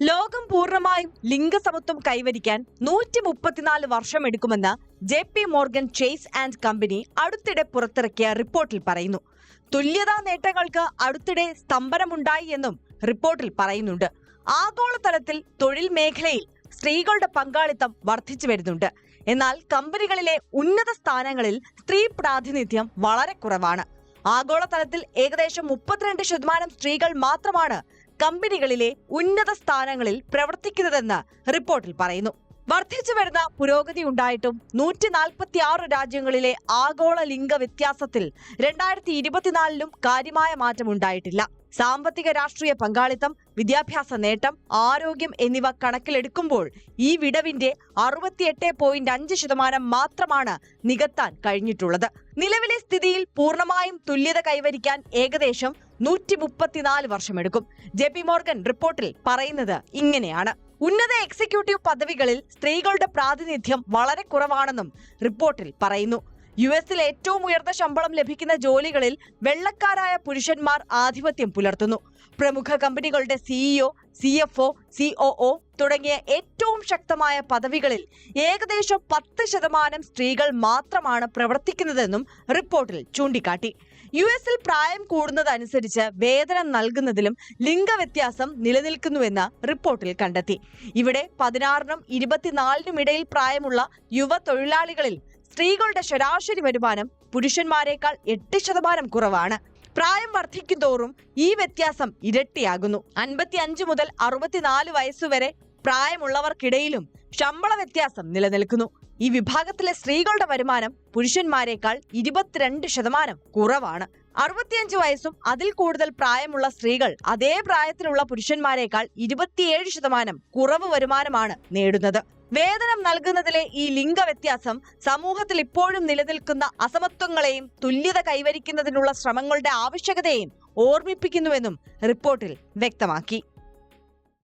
ലോകം പൂർണ്ണമായും ലിംഗസമത്വം കൈവരിക്കാൻ 134 വർഷമെടുക്കുമെന്ന് JP Morgan chase and company അടുത്തിടെ പുറത്തിറക്കിയ റിപ്പോർട്ടിൽ പറയുന്നു. തുല്യതാ നേട്ടങ്ങൾക്ക് അടുത്തിടെ സ്തംഭനമുണ്ടായി എന്നും റിപ്പോർട്ടിൽ പറയുന്നുണ്ട്. ആഗോളതലത്തിൽ തൊഴിൽ മേഖലയിൽ സ്ത്രീകളുടെ പങ്കാളിത്തം വർദ്ധിച്ചു വരുന്നുണ്ട്. എന്നാൽ കമ്പനികളിലെ ഉന്നത സ്ഥാനങ്ങളിൽ സ്ത്രീ പ്രാതിനിധ്യം വളരെ കുറവാണ്. ആഗോളതലത്തിൽ ഏകദേശം 32% സ്ത്രീകൾ മാത്രമാണ് കമ്പനികളിലെ ഉന്നത സ്ഥാനങ്ങളിൽ പ്രവർത്തിക്കുന്നതെന്ന് റിപ്പോർട്ടിൽ പറയുന്നു. വർദ്ധിച്ചു വരുന്ന പുരോഗതി ഉണ്ടായിട്ടും 146 രാജ്യങ്ങളിലെ ആഗോള ലിംഗ വ്യത്യാസത്തിൽ 2024 കാര്യമായ മാറ്റമുണ്ടായിട്ടില്ല. സാമ്പത്തിക രാഷ്ട്രീയ പങ്കാളിത്തം, വിദ്യാഭ്യാസ നേട്ടം, ആരോഗ്യം എന്നിവ കണക്കിലെടുക്കുമ്പോൾ ഈ വിടവിന്റെ 68.5% മാത്രമാണ് നികത്താൻ കഴിഞ്ഞിട്ടുള്ളത്. നിലവിലെ സ്ഥിതിയിൽ പൂർണ്ണമായും തുല്യത കൈവരിക്കാൻ ഏകദേശം 134 വർഷമെടുക്കും. JP മോർഗൻ റിപ്പോർട്ടിൽ പറയുന്നത് ഇങ്ങനെയാണ്. ഉന്നത എക്സിക്യൂട്ടീവ് പദവികളിൽ സ്ത്രീകളുടെ പ്രാതിനിധ്യം വളരെ കുറവാണെന്നും റിപ്പോർട്ടിൽ പറയുന്നു. US-ൽ ഏറ്റവും ഉയർന്ന ശമ്പളം ലഭിക്കുന്ന ജോലികളിൽ വെള്ളക്കാരായ പുരുഷന്മാർ ആധിപത്യം പുലർത്തുന്നു. പ്രമുഖ കമ്പനികളുടെ CEO, CFO, COO തുടങ്ങിയ ഏറ്റവും ശക്തമായ പദവികളിൽ ഏകദേശം 10% സ്ത്രീകൾ മാത്രമാണ് പ്രവർത്തിക്കുന്നതെന്നും റിപ്പോർട്ടിൽ ചൂണ്ടിക്കാട്ടി. US-ൽ പ്രായം കൂടുന്നതനുസരിച്ച് വേതനം നൽകുന്നതിലും ലിംഗവ്യത്യാസം നിലനിൽക്കുന്നുവെന്ന് റിപ്പോർട്ടിൽ കണ്ടെത്തി. ഇവിടെ 16-നും 24-നും ഇടയിൽ പ്രായമുള്ള യുവ തൊഴിലാളികളിൽ സ്ത്രീകളുടെ ശരാശരി വരുമാനം പുരുഷന്മാരെക്കാൾ 8% കുറവാണ്. പ്രായം വർദ്ധിക്കുന്തോറും ഈ വ്യത്യാസം ഇരട്ടിയാകുന്നു. 55 മുതൽ 64 വയസ്സുവരെ പ്രായമുള്ളവർക്കിടയിലും ശമ്പള വ്യത്യാസം നിലനിൽക്കുന്നു. ഈ വിഭാഗത്തിലെ സ്ത്രീകളുടെ വരുമാനം പുരുഷന്മാരെക്കാൾ 22% കുറവാണ്. 65 വയസ്സും അതിൽ കൂടുതൽ പ്രായമുള്ള സ്ത്രീകൾ അതേ പ്രായത്തിലുള്ള പുരുഷന്മാരെക്കാൾ 27% കുറവ് വരുമാനമാണ് നേടുന്നത്. വേതനം നൽകുന്നതിലെ ഈ ലിംഗ വ്യത്യാസം സമൂഹത്തിൽ ഇപ്പോഴും നിലനിൽക്കുന്ന അസമത്വങ്ങളെയും തുല്യത കൈവരിക്കുന്നതിനുള്ള ശ്രമങ്ങളുടെ ആവശ്യകതയെയും ഓർമ്മിപ്പിക്കുന്നുവെന്നും റിപ്പോർട്ടിൽ വ്യക്തമാക്കി.